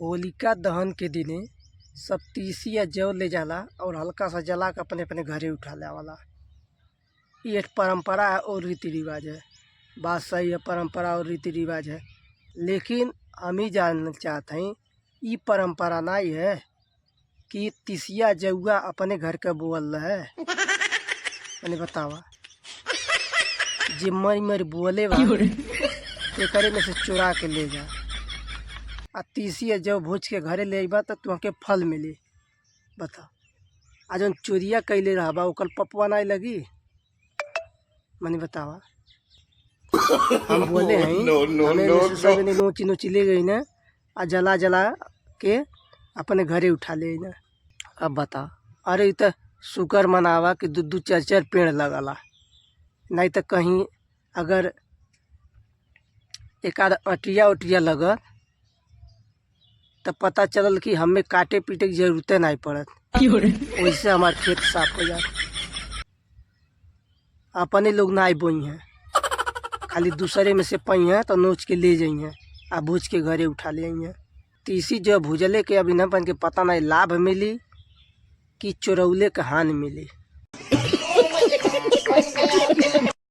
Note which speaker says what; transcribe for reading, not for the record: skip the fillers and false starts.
Speaker 1: होलिका दहन के दिने सब तीसी या जौ ले जाला और हल्का सा जला के अपने अपने घरे उठा ले वाला। ये एक परंपरा है और रीति रिवाज है। बात सही है, परंपरा और रीति रिवाज है, लेकिन हम ही जानना चाहते हैं ये परंपरा नहीं है कि तीसिया जौआ अपने घर का बोल है। मैंने बतावा जे मर बोले बा करे में से चुरा के ले जा आ तीसिया जब भूज के घरे ले बा तो तुहके फल मिली। बता आज जौन चोरिया कैले रहा ओकर पपुआ नहीं लगी। मैंने बतावा हम बोले हैं हमें सब नोची नोची ले गई ना आ जला जला के अपने घरे उठा ले ना। अब बता अरे तो शुक्र मनावा कि दू चार चार पेड़ लगला, नहीं तो कहीं अगर एक आध अटिया उटिया लगल तो पता चलल कि हमें काटे पीटे की जरूरत नहीं पड़त, वैसे हमारे खेत साफ हो जाए। अपने लोग नहीं बोई हैं, खाली दूसरे में से पई हैं तो नोच के ले जाई हैं आ भूज के घरे उठा ले आई हैं। तीसी जो भूजले के अभी न बन के पता नहीं लाभ मिली कि चोरौले के हानि मिली।